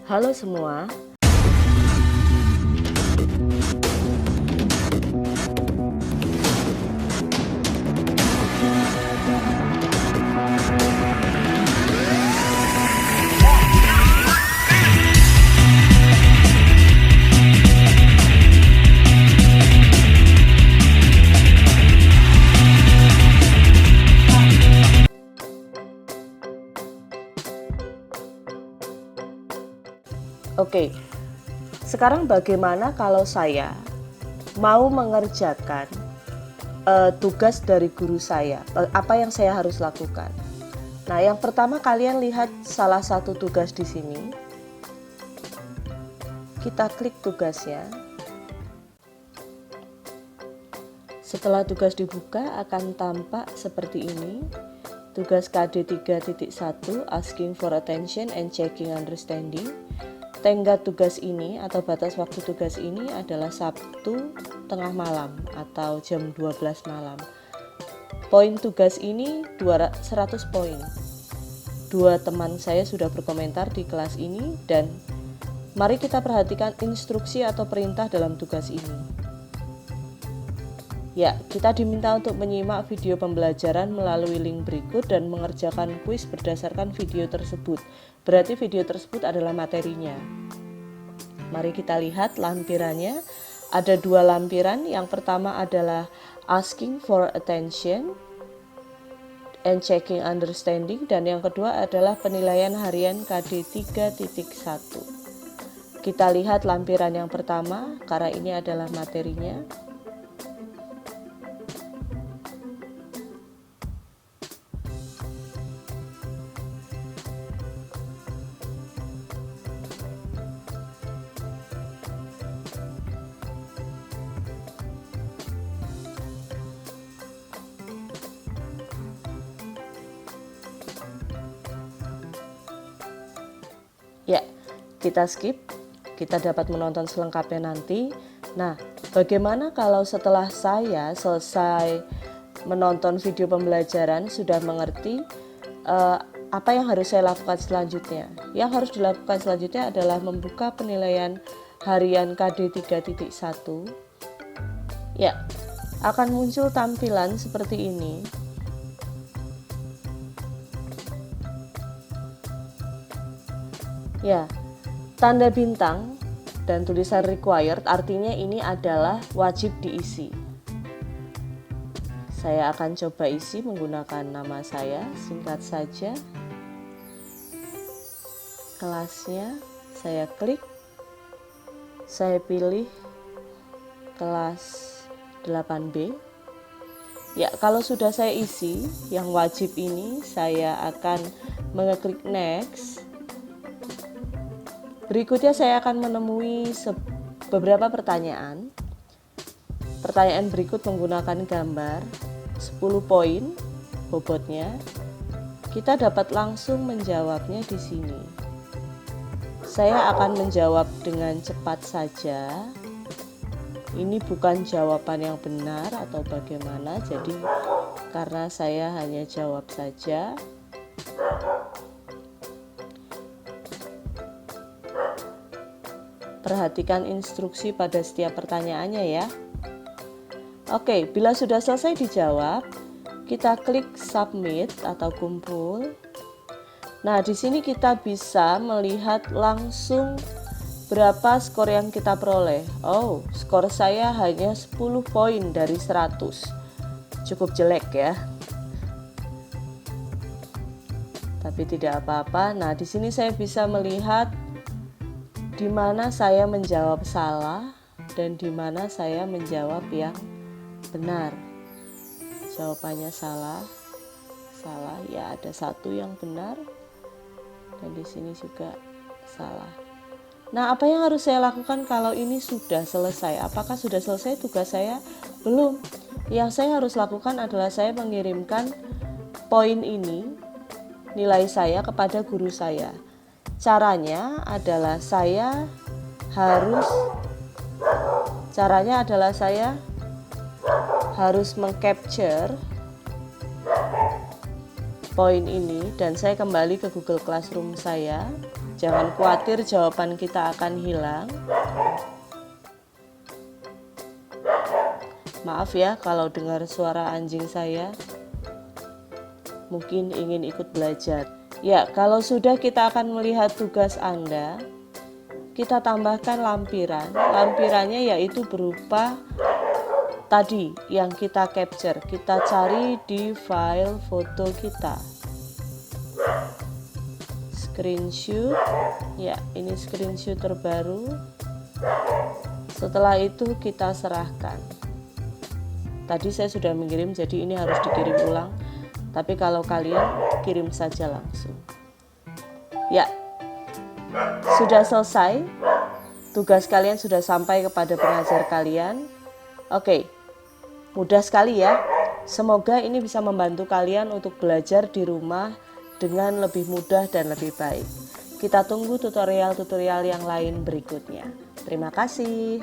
Halo semua. Oke, sekarang bagaimana kalau saya mau mengerjakan tugas dari guru saya? Apa yang saya harus lakukan? Nah, yang pertama kalian lihat salah satu tugas di sini. Kita klik tugasnya. Setelah tugas dibuka akan tampak seperti ini. Tugas KD 3.1 Asking for Attention and Checking Understanding. Tenggat tugas ini atau batas waktu tugas ini adalah Sabtu tengah malam atau jam 12 malam. Poin tugas ini 100 poin. Dua teman saya sudah berkomentar di kelas ini dan mari kita perhatikan instruksi atau perintah dalam tugas ini. Ya, kita diminta untuk menyimak video pembelajaran melalui link berikut dan mengerjakan kuis berdasarkan video tersebut. Berarti video tersebut adalah materinya. Mari kita lihat lampirannya. Ada dua lampiran. Yang pertama adalah Asking for Attention and Checking Understanding. Dan yang kedua adalah penilaian harian KD 3.1. Kita lihat lampiran yang pertama, karena ini adalah materinya. Ya, kita skip, kita dapat menonton selengkapnya nanti. Nah, bagaimana kalau setelah saya selesai menonton video pembelajaran, sudah mengerti apa yang harus saya lakukan selanjutnya? Yang harus dilakukan selanjutnya adalah membuka penilaian harian KD 3.1. Ya, akan muncul tampilan seperti ini. Ya, tanda bintang dan tulisan required artinya ini adalah wajib diisi. Saya akan coba isi menggunakan nama saya, singkat saja. Kelasnya saya klik. Saya pilih kelas 8B. Ya, kalau sudah saya isi yang wajib ini, saya akan mengeklik next. Berikutnya saya akan menemui beberapa pertanyaan. Pertanyaan berikut menggunakan gambar 10 poin bobotnya. Kita dapat langsung menjawabnya di sini. Saya akan menjawab dengan cepat saja. Ini bukan jawaban yang benar atau bagaimana, jadi karena saya hanya jawab saja. Perhatikan instruksi pada setiap pertanyaannya ya. Oke, bila sudah selesai dijawab, kita klik submit atau kumpul. Nah, di sini kita bisa melihat langsung berapa skor yang kita peroleh. Oh, skor saya hanya 10 poin dari 100. Cukup jelek ya. Tapi tidak apa-apa. Nah, di sini saya bisa melihat di mana saya menjawab salah dan di mana saya menjawab yang benar. Jawabannya salah ya, ada satu yang benar dan di sini juga salah. Nah, apa yang harus saya lakukan kalau ini sudah selesai? Apakah sudah selesai tugas saya? Belum. Yang saya harus lakukan adalah saya mengirimkan poin ini, nilai saya kepada guru saya. Caranya adalah saya harus mengcapture poin ini dan saya kembali ke Google Classroom saya. Jangan khawatir jawaban kita akan hilang. Maaf ya kalau dengar suara anjing saya. Mungkin ingin ikut belajar. Ya, kalau sudah kita akan melihat tugas Anda. Kita tambahkan lampiran. Lampirannya yaitu berupa tadi yang kita capture. Kita cari di file foto kita. Screenshot. Ya, ini screenshot terbaru. Setelah itu kita serahkan. Tadi saya sudah mengirim, jadi ini harus dikirim ulang. Tapi kalau kalian kirim saja langsung. Ya, sudah selesai. Tugas kalian sudah sampai kepada pengajar kalian. Oke, mudah sekali ya. Semoga ini bisa membantu kalian untuk belajar di rumah dengan lebih mudah dan lebih baik. Kita tunggu tutorial-tutorial yang lain berikutnya. Terima kasih.